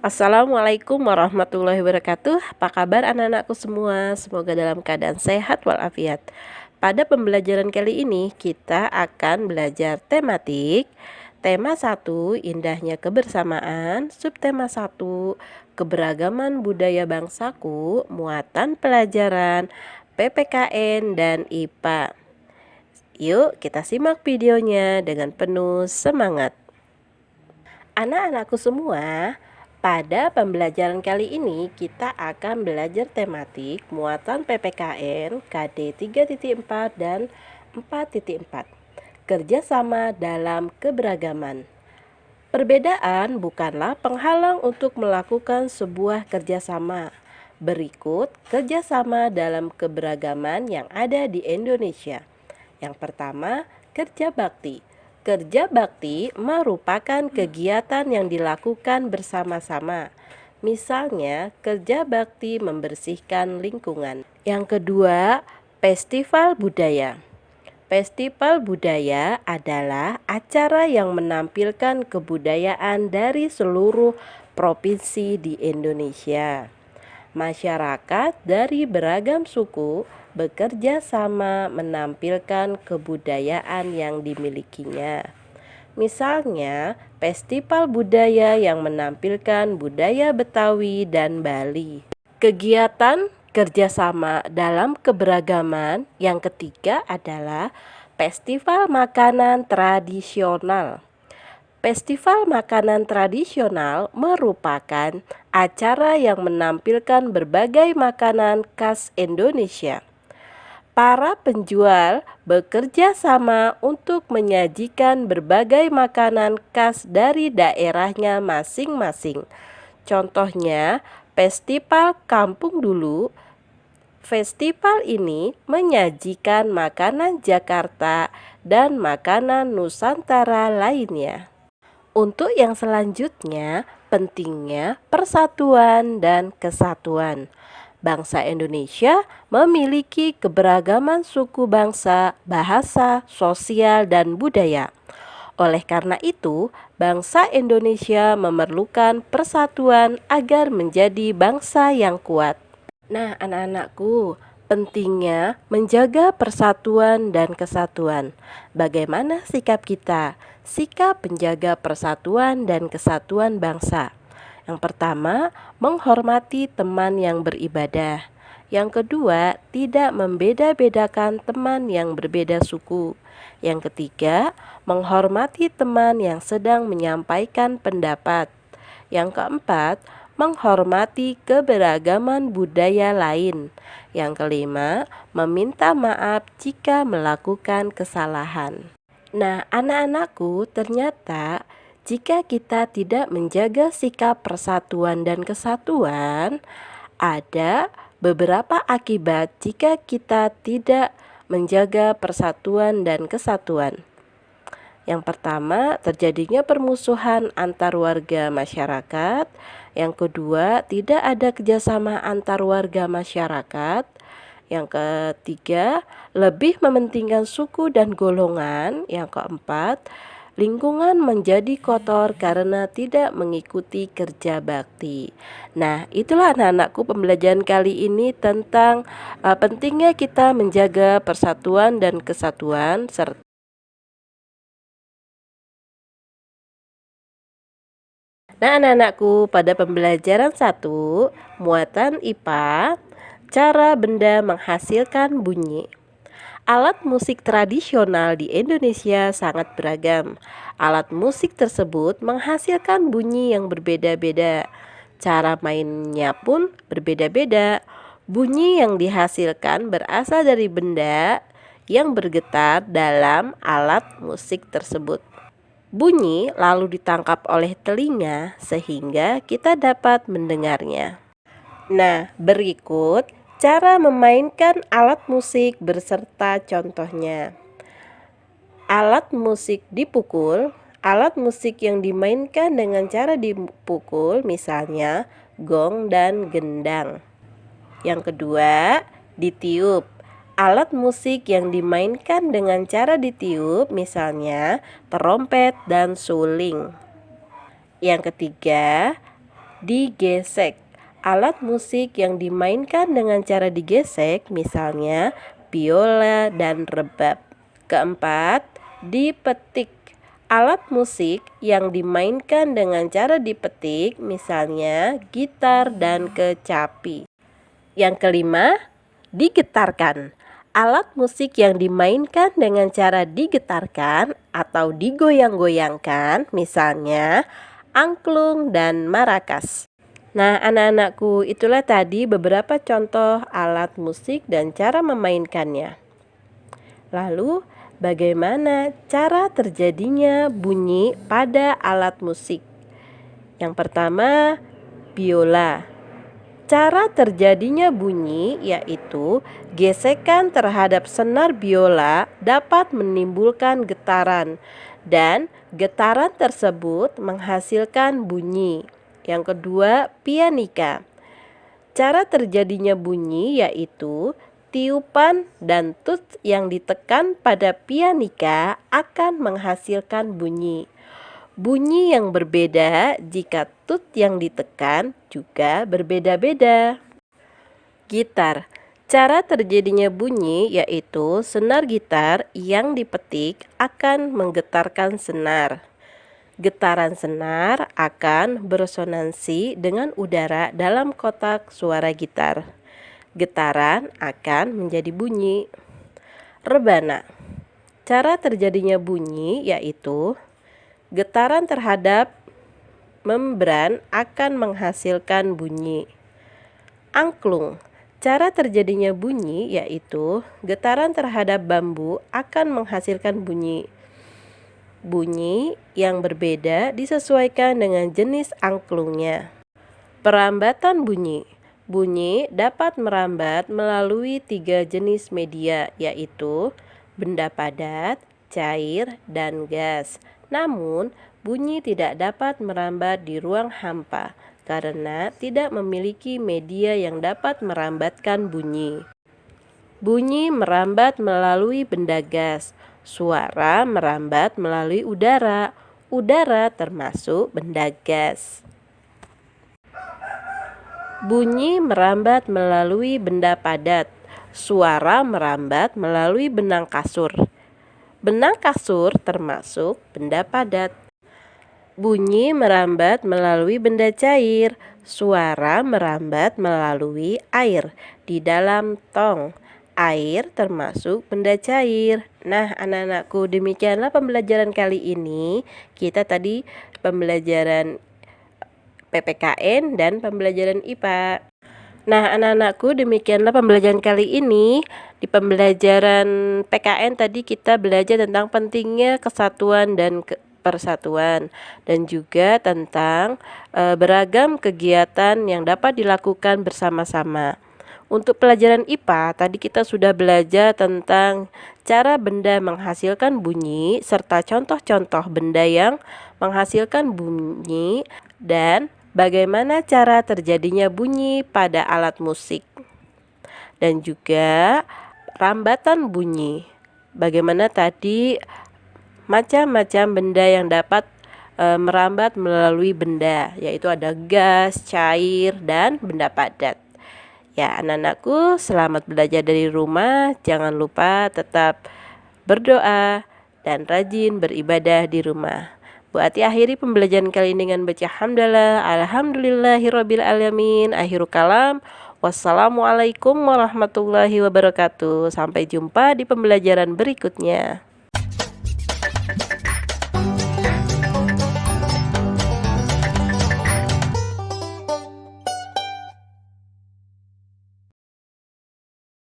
Assalamualaikum warahmatullahi wabarakatuh. Apa kabar anak-anakku semua? Semoga dalam keadaan sehat walafiat. Pada pembelajaran kali ini kita akan belajar tematik. Tema 1, indahnya kebersamaan. Subtema 1, keberagaman budaya bangsaku. Muatan pelajaran PPKN dan IPA. Yuk kita simak videonya dengan penuh semangat. Anak-anakku semua, pada pembelajaran kali ini kita akan belajar tematik muatan PPKN KD 3.4 dan 4.4. Kerjasama dalam keberagaman. Perbedaan bukanlah penghalang untuk melakukan sebuah kerjasama. Berikut kerjasama dalam keberagaman yang ada di Indonesia. Yang pertama, kerja bakti. Kerja bakti merupakan kegiatan yang dilakukan bersama-sama. Misalnya, kerja bakti membersihkan lingkungan. Yang kedua, festival budaya. Festival budaya adalah acara yang menampilkan kebudayaan dari seluruh provinsi di Indonesia. Masyarakat dari beragam suku bekerja sama menampilkan kebudayaan yang dimilikinya. Misalnya, festival budaya yang menampilkan budaya Betawi dan Bali. Kegiatan kerjasama dalam keberagaman yang ketiga adalah festival makanan tradisional. Festival makanan tradisional merupakan acara yang menampilkan berbagai makanan khas Indonesia. Para penjual bekerja sama untuk menyajikan berbagai makanan khas dari daerahnya masing-masing. Contohnya, Festival Kampung Dulu. Festival ini menyajikan makanan Jakarta dan makanan Nusantara lainnya. Untuk yang selanjutnya, pentingnya persatuan dan kesatuan. Bangsa Indonesia memiliki keberagaman suku bangsa, bahasa, sosial, dan budaya. Oleh karena itu, bangsa Indonesia memerlukan persatuan agar menjadi bangsa yang kuat. Nah, anak-anakku, pentingnya menjaga persatuan dan kesatuan. Bagaimana sikap kita? Sikap menjaga persatuan dan kesatuan bangsa. Yang pertama, menghormati teman yang beribadah. Yang kedua, tidak membeda-bedakan teman yang berbeda suku. Yang ketiga, menghormati teman yang sedang menyampaikan pendapat. Yang keempat, menghormati keberagaman budaya lain. Yang kelima, meminta maaf jika melakukan kesalahan. Nah, anak-anakku, ternyata jika kita tidak menjaga sikap persatuan dan kesatuan, ada beberapa akibat jika kita tidak menjaga persatuan dan kesatuan. Yang pertama, terjadinya permusuhan antar warga masyarakat. Yang kedua, tidak ada kerjasama antar warga masyarakat. Yang ketiga, lebih mementingkan suku dan golongan. Yang keempat, lingkungan menjadi kotor karena tidak mengikuti kerja bakti. Nah, itulah anak-anakku pembelajaran kali ini tentang pentingnya kita menjaga persatuan dan kesatuan serta Nah, anak-anakku, pada pembelajaran 1, muatan IPA, cara benda menghasilkan bunyi. Alat musik tradisional di Indonesia sangat beragam. Alat musik tersebut menghasilkan bunyi yang berbeda-beda. Cara mainnya pun berbeda-beda. Bunyi yang dihasilkan berasal dari benda yang bergetar dalam alat musik tersebut. Bunyi lalu ditangkap oleh telinga sehingga kita dapat mendengarnya. Nah, berikut cara memainkan alat musik beserta contohnya. Alat musik dipukul. Alat musik yang dimainkan dengan cara dipukul misalnya gong dan gendang. Yang kedua, ditiup. Alat musik yang dimainkan dengan cara ditiup misalnya trompet dan suling. Yang ketiga, Digesek. Alat musik yang dimainkan dengan cara digesek, misalnya biola dan rebab. Keempat, dipetik. Alat musik yang dimainkan dengan cara dipetik, misalnya gitar dan kecapi. Yang kelima, digetarkan. Alat musik yang dimainkan dengan cara digetarkan atau digoyang-goyangkan, misalnya angklung dan marakas. Nah, anak-anakku, itulah tadi beberapa contoh alat musik dan cara memainkannya. Lalu, bagaimana cara terjadinya bunyi pada alat musik? Yang pertama, biola. Cara terjadinya bunyi yaitu gesekan terhadap senar biola dapat menimbulkan getaran dan getaran tersebut menghasilkan bunyi. Yang kedua, pianika. Cara terjadinya bunyi yaitu tiupan dan tut yang ditekan pada pianika akan menghasilkan bunyi. Bunyi yang berbeda jika tut yang ditekan juga berbeda-beda. Gitar. Cara terjadinya bunyi yaitu senar gitar yang dipetik akan menggetarkan senar. Getaran senar akan beresonansi dengan udara dalam kotak suara gitar. Getaran akan menjadi bunyi. Rebana. Cara terjadinya bunyi yaitu getaran terhadap membran akan menghasilkan bunyi. Angklung. Cara terjadinya bunyi yaitu getaran terhadap bambu akan menghasilkan bunyi. Bunyi yang berbeda disesuaikan dengan jenis angklungnya. Perambatan bunyi. Bunyi dapat merambat melalui 3 jenis media, yaitu benda padat, cair, dan gas. Namun, bunyi tidak dapat merambat di ruang hampa karena tidak memiliki media yang dapat merambatkan bunyi. Bunyi merambat melalui benda gas. Suara merambat melalui udara. Udara termasuk benda gas. Bunyi merambat melalui benda padat. Suara merambat melalui benang kasur. Benang kasur termasuk benda padat. Bunyi merambat melalui benda cair. Suara merambat melalui air di dalam tong. Air termasuk benda cair. Nah, anak-anakku, demikianlah pembelajaran kali ini. Kita tadi pembelajaran PPKN dan pembelajaran IPA. Nah, anak-anakku, demikianlah pembelajaran kali ini. Di pembelajaran PKN tadi kita belajar tentang pentingnya kesatuan dan persatuan, dan juga tentang beragam kegiatan yang dapat dilakukan bersama-sama. Untuk pelajaran IPA tadi kita sudah belajar tentang cara benda menghasilkan bunyi serta contoh-contoh benda yang menghasilkan bunyi dan bagaimana cara terjadinya bunyi pada alat musik, dan juga rambatan bunyi. Bagaimana tadi macam-macam benda yang dapat merambat melalui benda, yaitu ada gas, cair, dan benda padat. Ya, anak-anakku, selamat belajar dari rumah. Jangan lupa tetap berdoa dan rajin beribadah di rumah. Bu Ati akhiri pembelajaran kali ini dengan baca hamdalah, alhamdulillahirabbil alamin. Akhiru kalam. Wassalamualaikum warahmatullahi wabarakatuh. Sampai jumpa di pembelajaran berikutnya.